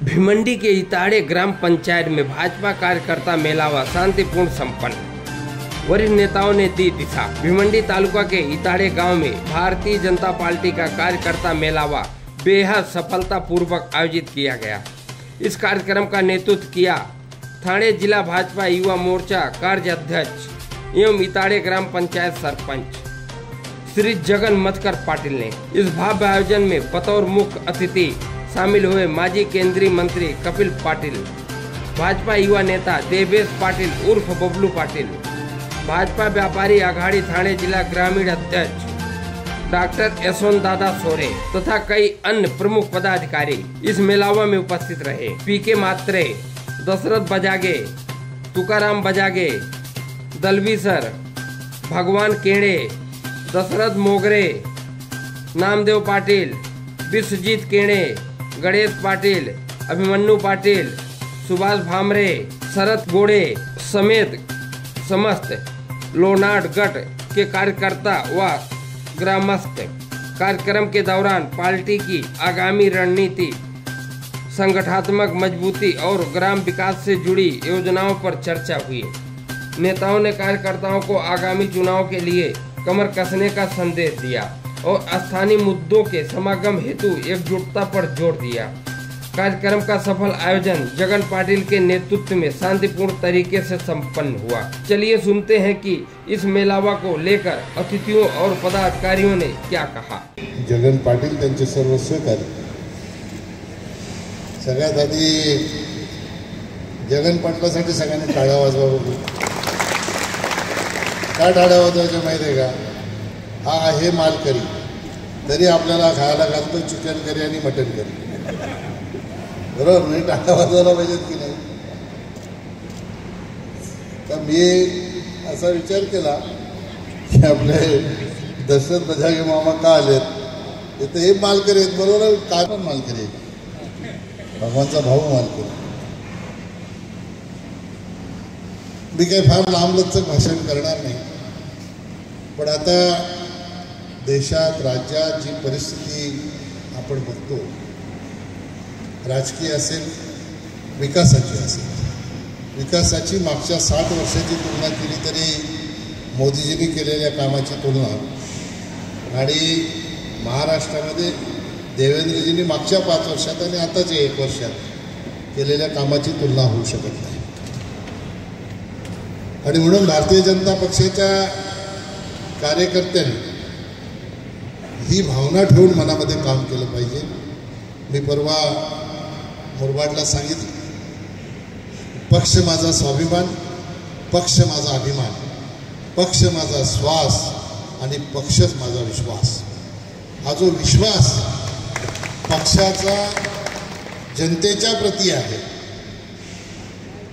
भिमंडी के इताड़े ग्राम पंचायत में भाजपा कार्यकर्ता मेलावा शांतिपूर्ण संपन्न। वरिष्ठ नेताओं ने दी दिशा। भिमंडी तालुका के इताड़े गांव में भारतीय जनता पार्टी का कार्यकर्ता मेलावा बेहद सफलतापूर्वक आयोजित किया गया। इस कार्यक्रम का नेतृत्व किया थाने जिला भाजपा युवा मोर्चा कार्याध्यक्ष एवं इताड़े ग्राम पंचायत सरपंच श्री जगन मधकर पाटिल ने। इस भव्य आयोजन में बतौर मुख्य अतिथि शामिल हुए माजी केंद्रीय मंत्री कपिल पाटिल, भाजपा युवा नेता देवेश पाटिल उर्फ बबलू पाटिल, भाजपा व्यापारी आघाड़ी थाने जिला ग्रामीण अध्यक्ष डॉक्टर यशवंत दादा सोरे तथा कई अन्य प्रमुख पदाधिकारी इस मेलावा में उपस्थित रहे। पीके मात्रे, दशरथ बजागे, तुकाराम बजागे, दलवीसर, भगवान केणे, दशरथ मोगरे, नामदेव पाटिल, विश्वजीत केणे, गणेश पाटिल, अभिमन्यु पाटिल, सुभाष भामरे, शरद गोड़े समेत समस्त लोनाड गट के कार्यकर्ता व ग्रामस्थ कार्यक्रम के दौरान पार्टी की आगामी रणनीति, संगठनात्मक मजबूती और ग्राम विकास से जुड़ी योजनाओं पर चर्चा हुई। नेताओं ने कार्यकर्ताओं को आगामी चुनाव के लिए कमर कसने का संदेश दिया और स्थानीय मुद्दों के समागम हेतु एकजुटता पर जोर दिया। कार्यक्रम का सफल आयोजन जगन पाटिल के नेतृत्व में शांतिपूर्ण तरीके से संपन्न हुआ। चलिए सुनते हैं कि इस मेलावा को लेकर अतिथियों और पदाधिकारियों ने क्या कहा। जगन पाटिल त्यांचे सर्व सहकारी। सगळ्यात आधी जगन पाटलासाठी सगळ्यांनी टाळ्या वाजवाव्या। का टाळ्या वाजवायच्या माहिती आहे का? हा आहे मालकरी, तरी आपल्याला खायला घालतो चिकन करी आणि मटन करी, बरोबर नाही? टाळ्या वाजवायला पाहिजेत की नाही? तर मी असा विचार केला की आपले दशरथ बजागे मामा का आलेत, तर हे मालकरी आहेत, बरोबर? काय पण मालकरी आहेत, भगवानचा भाऊ मालकरी। मी काही फार लांबलचक भाषण करणार नाही, पण आता देशात राज्यात जी परिस्थिती आपण बघतो, राजकीय असेल विकासाची असेल, विकासाची मागच्या 60 वर्षाची तुलना केली तरी मोदीजींनी केलेल्या कामाची तुलना आणि महाराष्ट्रामध्ये देवेंद्रजींनी मागच्या 5 वर्षात आणि आताच्या 1 वर्षात केलेल्या कामाची तुलना होऊ शकत नाही। आणि म्हणून भारतीय जनता पक्षाच्या कार्यकर्त्यांनी ही भावना ठेवून मनामध्ये काम केलं पाहिजे। मी परवा मुरबाडला सांगितलं, पक्ष माझा स्वाभिमान, पक्ष माझा अभिमान, पक्ष माझा श्वास आणि पक्षच माझा विश्वास। हा जो विश्वास पक्षाचा जनतेच्या प्रती आहे,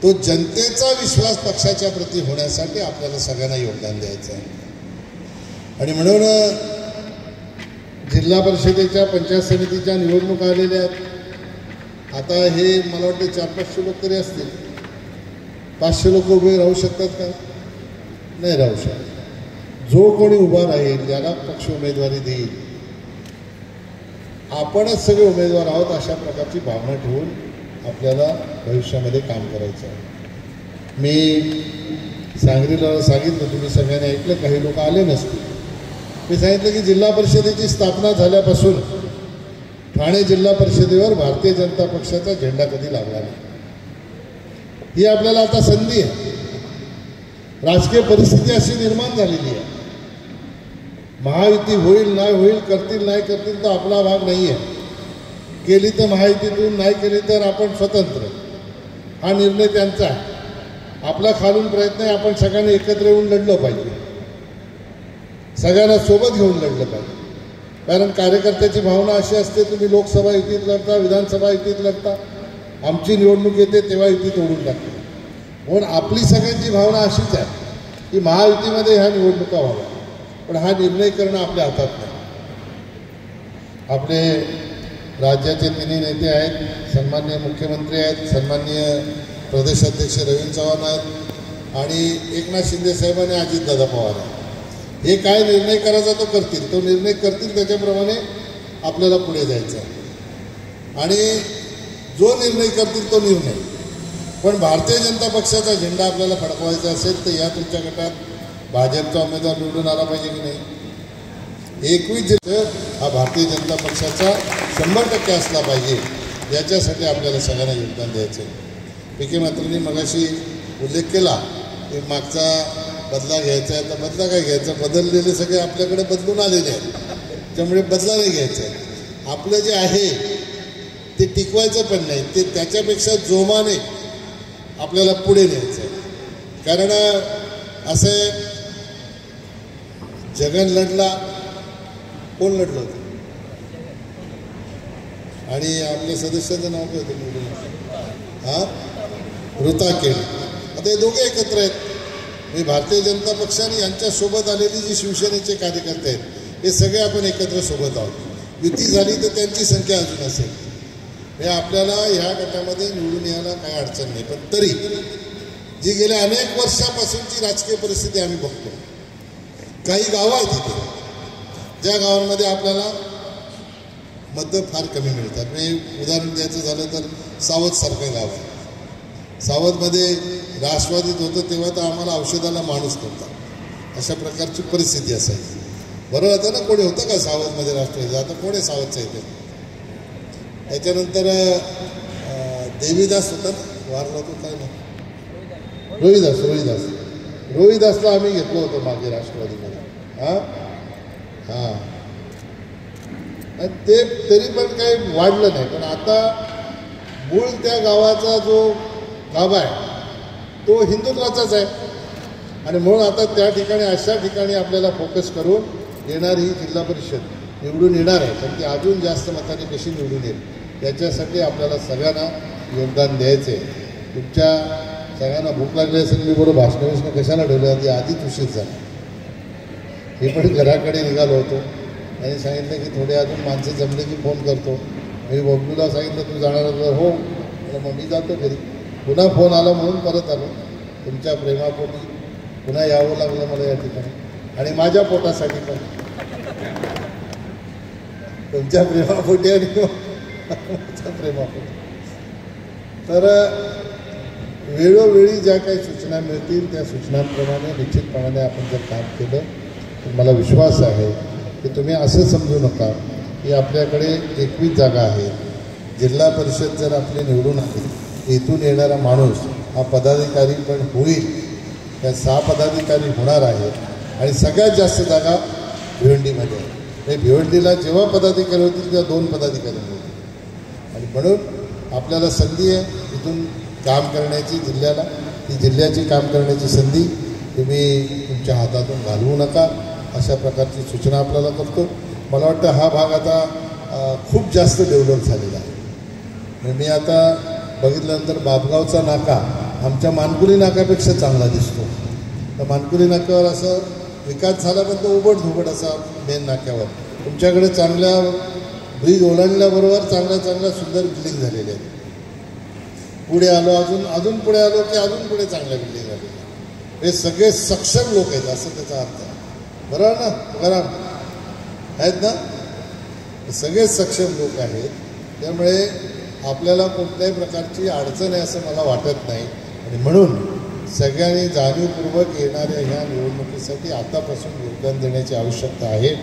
तो जनतेचा विश्वास पक्षाच्या प्रती होण्यासाठी आपल्याला सगळ्यांना योगदान द्यायचं आहे। आणि म्हणून जिल्हा परिषदेच्या पंचायत समितीच्या निवडणुका आलेल्या आहेत। आता हे मला वाटतं 400-500 लोक तरी असतील। 500 लोक उभे राहू शकतात का? नाही राहू शकत। जो कोणी उभा राहील, ज्याला पक्ष उमेदवारी देईल, आपणच सगळे उमेदवार आहोत अशा प्रकारची भावना ठेवून आपल्याला भविष्यामध्ये काम करायचं आहे। मी सांगलीला सांगितलं, तुम्ही सगळ्यांनी ऐकलं, काही लोक आले नसतील। मी सांगितलं की जिल्हा परिषदेची स्थापना झाल्यापासून ठाणे जिल्हा परिषदेवर भारतीय जनता पक्षाचा झेंडा कधी लागला नाही। ही आपल्याला आता संधी आहे। राजकीय परिस्थिती अशी निर्माण झालेली आहे, महायुती होईल नाही होईल, करतील नाही करतील तर आपला भाग नाही आहे। केली तर महायुतीतून, नाही केली तर आपण स्वतंत्र, हा निर्णय त्यांचा आहे। आपला खालून प्रयत्न आहे, आपण सगळ्यांनी एकत्र येऊन लढलं पाहिजे, सगळ्यांना सोबत घेऊन लढलं पाहिजे। कारण कार्यकर्त्याची भावना अशी असते, तुम्ही लोकसभा युतीत लढता, विधानसभा युतीत लढता, आमची निवडणूक येते तेव्हा युतीत ओढून टाकते। म्हणून आपली सगळ्यांची भावना अशीच आहे की महायुतीमध्ये ह्या निवडणुका व्हाव्या, पण हा निर्णय करणं आपल्या हातात नाही। आपले राज्याचे तिन्ही नेते आहेत, सन्माननीय मुख्यमंत्री आहेत, सन्माननीय प्रदेशाध्यक्ष रवींद्र चव्हाण आहेत आणि एकनाथ शिंदे साहेब आणि अजितदादा पवार आहेत। हे काय निर्णय करायचा तो करतील, तो निर्णय करतील त्याच्याप्रमाणे आपल्याला पुढे जायचं आहे। आणि जो निर्णय करतील तो निर्णय. पण भारतीय जनता पक्षाचा झेंडा आपल्याला फडकवायचा असेल तर या तुमच्या गटात भाजपचा उमेदवार निवडून आला पाहिजे की नाही. 21 जिल्हे हा भारतीय जनता पक्षाचा 100% असला पाहिजे. याच्यासाठी आपल्याला सगळ्यांना योगदान द्यायचं आहे. पी.के. म्हात्रेंनी मगाशी उल्लेख केला की मागचा बदला घ्यायचा आहे. तर बदला काय घ्यायचा, बदललेले सगळे आपल्याकडे बदलून आलेले आहेत. त्यामुळे बदला नाही घ्यायचा आहे. आपलं जे आहे ते टिकवायचं पण नाही, ते त्याच्यापेक्षा जोमाने आपल्याला पुढे न्यायचं आहे. कारण असं जगन लढला, कोण लढलं होतं आणि आपल्या सदस्याचं नाव काय होतं निवडून, ऋता केळी. आता हे दोघे एकत्र आहेत. मी भारतीय जनता पक्षाने यांच्यासोबत आलेली जी शिवसेनेचे कार्यकर्ते आहेत हे सगळे आपण एकत्र सोबत आहोत. युती झाली तर त्यांची संख्या अजून असेल. हे आपल्याला ह्या गटामध्ये निवडून यायला काही अडचण नाही. पण तरी जी गेल्या अनेक वर्षापासूनची राजकीय परिस्थिती आम्ही बघतो. काही गावं आहेत तिथे ज्या गावांमध्ये आपल्याला मतं फार कमी मिळतात. मी उदाहरण द्यायचं झालं तर सावधसारखं गाव आहे. सावधमध्ये राष्ट्रवादीत होतं तेव्हा तर आम्हाला औषधाला माणूस नव्हता. अशा प्रकारची परिस्थिती असायची. बरोबर होतं ना. कोणी होतं का सावधमध्ये राष्ट्रवादी? आता कोणी सावधचं येते. त्याच्यानंतर देवीदास होता ना, वारला होतो काय ना, रोहिदासला आम्ही घेतलो होतो मागे राष्ट्रवादीमध्ये. ते तरी पण काही वाढलं नाही. पण आता मूळ त्या गावाचा जो गाभा आहे तो हिंदुत्वाचाच आहे. आणि म्हणून आता त्या ठिकाणी अशा ठिकाणी आपल्याला फोकस करून येणारी ही जिल्हा परिषद निवडून येणार आहे. पण ती अजून जास्त मताने कशी निवडून येईल याच्यासाठी आपल्याला सगळ्यांना योगदान द्यायचं आहे. तुमच्या सगळ्यांना भूक लागली असेल. मी बरोबर भाषण कशाला ठेवलं आधी आधीच उशीर झाला. हे पण घराकडे निघालो होतो. त्यांनी सांगितलं की थोडे अजून माणसं जमले की फोन करतो. मी बबलूला सांगितलं तू जाणार होतं. हो मग मी जातो घरी. पुन्हा फोन आला म्हणून परत आलो. तुमच्या प्रेमापोटी पुन्हा यावं लागलं मला या ठिकाणी. आणि माझ्या पोटासाठी पण, तुमच्या प्रेमापोटी आणि माझ्या प्रेमापोटी. तर वेळोवेळी ज्या काही सूचना मिळतील त्या सूचनांप्रमाणे निश्चितपणाने आपण जर काम केलं तर मला विश्वास आहे की तुम्ही असं समजू नका की आपल्याकडे 21 जागा आहेत. जिल्हा परिषद जर आपली निवडून आली इथून येणारा माणूस हा पदाधिकारी पण होईल. त्या 6 पदाधिकारी होणार आहेत आणि सगळ्यात जास्त जागा भिवंडीमध्ये आहे. भिवंडीला जेव्हा पदाधिकारी होतील तेव्हा 2 पदाधिकारी होतील. आणि म्हणून आपल्याला संधी आहे इथून काम करण्याची. जिल्ह्याला ती जिल्ह्याची काम करण्याची संधी तुम्ही तुमच्या हातातून घालवू नका. अशा प्रकारची सूचना आपल्याला करतो. मला वाटतं हा भाग आता खूप जास्त डेव्हलप झालेला आहे. मी आता बघितल्यानंतर बाबगावचा नाका आमच्या मानकुली नाक्यापेक्षा चांगला दिसतो. तर मानकुली नाक्यावर असं विकास झाला पण तो उबडधुबड असा मेन नाक्यावर. तुमच्याकडे चांगल्या ब्रिज ओलांडल्याबरोबर चांगल्या सुंदर बिल्डिंग झालेल्या आहेत. पुढे आलो अजून पुढे आलो की अजून पुढे चांगल्या बिल्डिंग झालेल्या. हे सगळे सक्षम लोक आहेत असं त्याचा अर्थ आहे. बरोबर ना? बरोबर आहेत ना? सगळे सक्षम लोक आहेत. त्यामुळे आपल्याला कुठल्याही प्रकारची अडचण आहे असं मला वाटत नाही. आणि म्हणून सगळ्यांनी जाणीवपूर्वक येणाऱ्या ह्या निवडणुकीसाठी आतापासून योगदान देण्याची आवश्यकता आहे.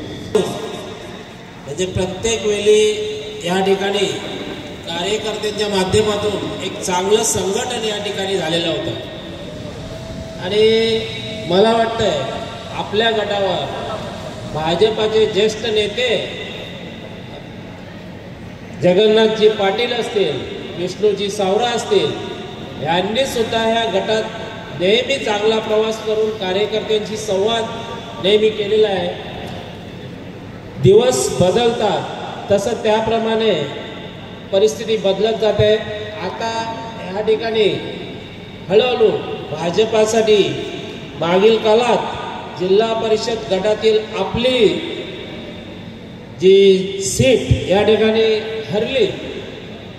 म्हणजे प्रत्येक वेळी या ठिकाणी कार्यकर्त्यांच्या माध्यमातून एक चांगलं संघटन या ठिकाणी झालेलं होतं. आणि मला वाटतंय आपल्या गटावर भाजपाचे ज्येष्ठ नेते जगन्नाथजी पाटील असतील, विष्णूजी सावरा असतील, यांनी सुद्धा ह्या गटात नेहमी चांगला प्रवास करून कार्यकर्त्यांशी संवाद नेहमी केलेला आहे. दिवस बदलतात तसं त्याप्रमाणे परिस्थिती बदलत जाते. आता ह्या ठिकाणी हळूहळू भाजपासाठी मागील काळात जिल्हा परिषद गटातील आपली जी सीट या ठिकाणी हरली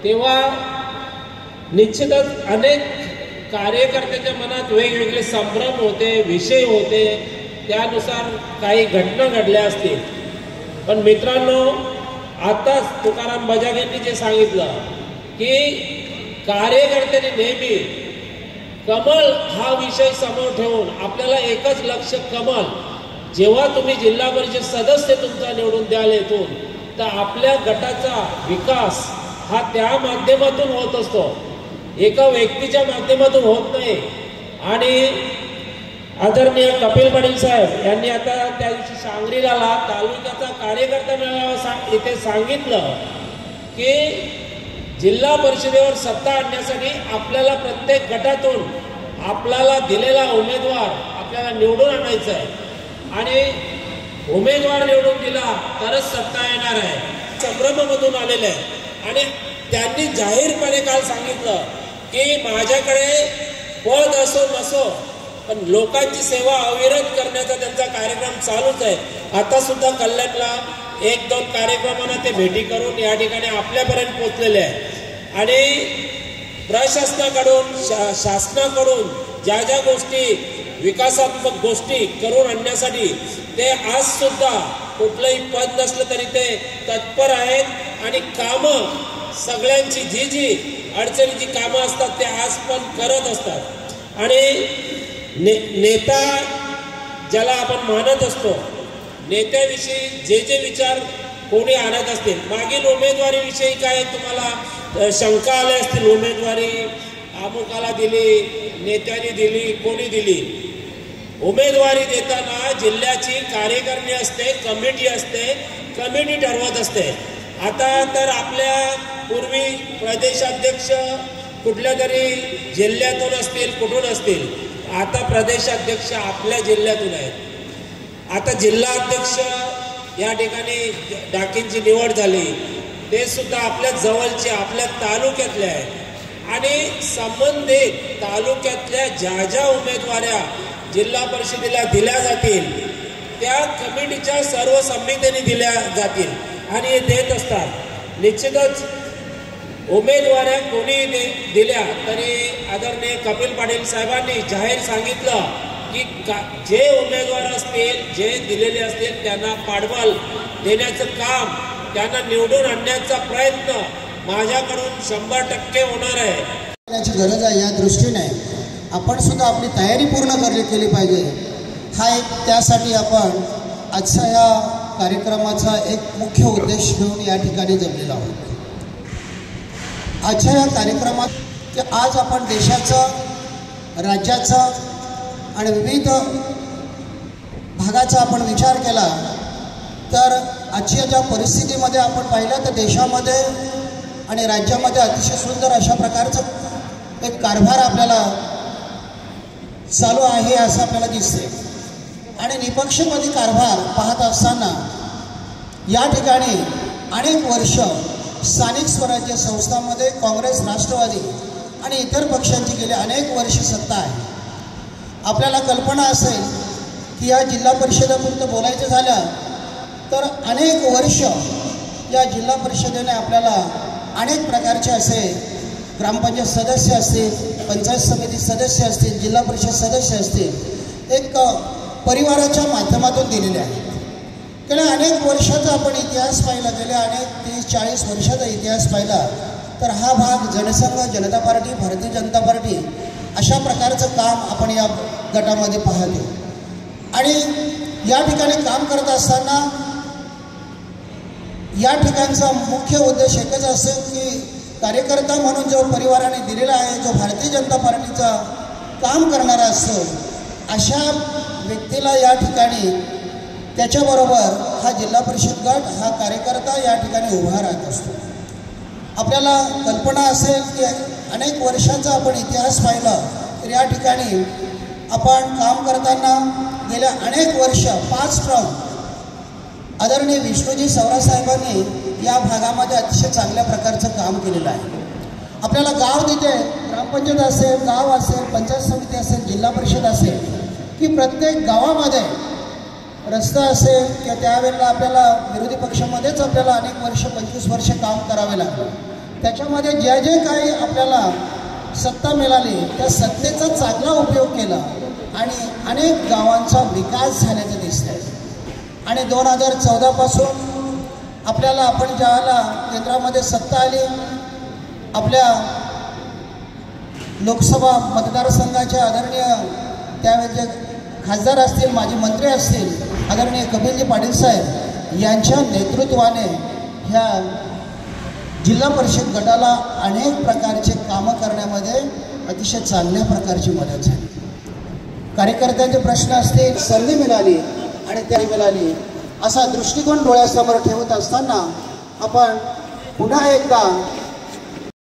तेव्हा निश्चितच अनेक कार्यकर्त्यांच्या मनात वेगवेगळे संभ्रम होते, विषय होते. त्यानुसार काही घटना घडल्या असतील. पण मित्रांनो, आताच तुकाराम बजाज यांनी जे सांगितलं की कार्यकर्त्यांनी नेहमी कमल हा विषय समोर ठेवून आपल्याला एकच लक्ष कमल, जेव्हा तुम्ही जिल्हा परिषद सदस्य तुमचा निवडून द्याल इथून, तर आपल्या गटाचा विकास हा त्या माध्यमातून होत असतो, एका व्यक्तीच्या माध्यमातून होत नाही. आणि आदरणीय कपिल पाटील साहेब यांनी आता त्या दिवशी सांगलीला तालुक्याचा कार्यकर्ता मेळावा इथे सांगितलं की जिल्हा परिषदेवर सत्ता आणण्यासाठी आपल्याला प्रत्येक गटातून आपल्याला दिलेला उमेदवार आपल्याला निवडून आणायचा आहे, आणि उमेदवार निवडून दिला तरच सत्ता येणार आहे. संभ्रमामधून आलेले आहे आणि त्यांनी जाहीरपणे काल सांगितलं की माझ्याकडे पद असो नसो पण लोकांची सेवा अविरत करण्याचा त्यांचा कार्यक्रम चालूच आहे. आता सुद्धा कल्याणला 1-2 कार्यक्रमांना ते भेटी करून या ठिकाणी आपल्यापर्यंत पोहोचलेले आहे. आणि प्रशासनाकडून शासनाकडून ज्या ज्या गोष्टी विकासात्मक गोष्टी करून आणण्यासाठी ते आज सुद्धा कुठलंही पद नसलं तरी ते तत्पर आहेत आणि कामं सगळ्यांची जी जी अडचणीची कामं असतात ते आज पण करत असतात. आणि नेता ज्याला आपण मानत असतो, नेत्याविषयी जे जे विचार कोणी आणत असतील, मागील उमेदवारीविषयी काय तुम्हाला शंका आल्या असतील, उमेदवारी अमुकाला दिली, नेत्याने दिली, कोणी दिली. उमेदवारी देताना जिल्ह्याची कार्यकारिणी असते, कमिटी असते, कमिटी ठरवत असते. आता तर आपल्या पूर्वी प्रदेशाध्यक्ष कुठल्या तरी जिल्ह्यातून असतील, कुठून असतील, आता प्रदेशाध्यक्ष आपल्या जिल्ह्यातून आहेत. आता जिल्हाध्यक्ष या ठिकाणी डाकींची निवड झाली, ते सुद्धा आपल्या जवळचे आपल्या तालुक्यातले आहेत. आणि संबंधित तालुक्यातल्या ज्या ज्या उमेदवाऱ्या जिल्हा परिषदेला दिल्या जातील त्या कमिटीच्या सर्व समितीने दिल्या जातील आणि हे देत असतात. निश्चितच उमेदवाऱ्या कोणी दिल्या तरी आदरणीय कपिल पाटील साहेबांनी जाहीर सांगितलं की जे उमेदवार असतील, जे दिलेले असतील त्यांना पाठबळ देण्याचं काम, त्यांना निवडून आणण्याचा प्रयत्न माझ्याकडून 100% होणार आहे. याची गरज आहे. या दृष्टीने आपण सुद्धा आपली तयारी पूर्ण केली पाहिजे. हा एक त्यासाठी आपण आजच्या या कार्यक्रमाचा एक मुख्य उद्देश घेऊन या ठिकाणी जमलेलो आहोत. आजच्या या कार्यक्रमात की आज आपण देशाचा, राज्याचा आणि विविध भागाचा आपण विचार केला तर आजच्या ज्या परिस्थितीमध्ये आपण पाहिलं तर देशामध्ये आणि राज्यामध्ये अतिशय सुंदर अशा प्रकारचं एक कारभार आपल्याला चालू आहे असं आपल्याला दिसते. आणि निपक्षपाती कारभार पाहत असताना या ठिकाणी अनेक वर्ष स्थानिक स्वराज्य संस्थांमध्ये काँग्रेस, राष्ट्रवादी आणि इतर पक्षांची गेली अनेक वर्ष सत्ता आहे. आपल्याला कल्पना असेल की या जिल्हा परिषदेपुरतं बोलायचं झालं तर अनेक वर्ष या जिल्हा परिषदेने आपल्याला अनेक प्रकारचे असे ग्रामपंचायत सदस्य असतील, पंचायत समिती सदस्य असतील, जिल्हा परिषद सदस्य असतील, एक परिवाराच्या माध्यमातून दिलेले आहेत. गेल्या अनेक वर्षाचा आपण इतिहास पाहिला, गेल्या अनेक 30-40 वर्षाचा इतिहास पाहिला तर हा भाग जनसंघ, जनता पार्टी, भारतीय जनता पार्टी अशा प्रकारचं काम आपण या गटामध्ये पाहतो. आणि या ठिकाणी काम करत असताना या ठिकाणचा मुख्य उद्देश एकच असतो की कार्यकर्ता म्हणून जो परिवाराने दिलेला आहे, जो भारतीय जनता पार्टीचा काम करणारा असतो, अशा व्यक्तीला या ठिकाणी त्याच्याबरोबर हा जिल्हा परिषद गट, हा कार्यकर्ता या ठिकाणी उभा राहत असतो. आपल्याला कल्पना असेल की अनेक वर्षाचा आपण इतिहास पाहिला तर या ठिकाणी आपण काम करताना गेल्या अनेक वर्ष 5 टर्म आदरणीय विष्णुजी सवरासाहेबांनी या भागामध्ये अतिशय चांगल्या प्रकारचं काम केलेलं आहे. आपल्याला गाव तिथे ग्रामपंचायत असेल, गाव असेल, पंचायत समिती असेल, जिल्हा परिषद असेल की प्रत्येक गावामध्ये रस्ता असेल किंवा त्यावेळेला आपल्याला विरोधी पक्षामध्येच आपल्याला अनेक वर्ष 25 वर्ष काम करावे लागलं. त्याच्यामध्ये जे जे काही आपल्याला सत्ता मिळाली त्या सत्तेचा चांगला उपयोग केला आणि अनेक गावांचा विकास झाल्याचं दिसत आहे. आणि 2014 पासून आपल्याला आपण ज्यावेळेला केंद्रामध्ये सत्ता आली आपल्या लोकसभा मतदारसंघाचे आदरणीय त्यावेळेचे खासदार असतील, माजी मंत्री असतील, आदरणीय कपिलजी पाटील साहेब यांच्या नेतृत्वाने ह्या जिल्हा परिषद गटाला अनेक प्रकारचे कामं करण्यामध्ये अतिशय चांगल्या प्रकारची मदत झाली. कार्यकर्त्यांचे प्रश्न असतील, संधी मिळाली आणि त्या मिळाली असा दृष्टिकोन डोळ्यासमोर ठेवत असताना आपण पुन्हा एकदा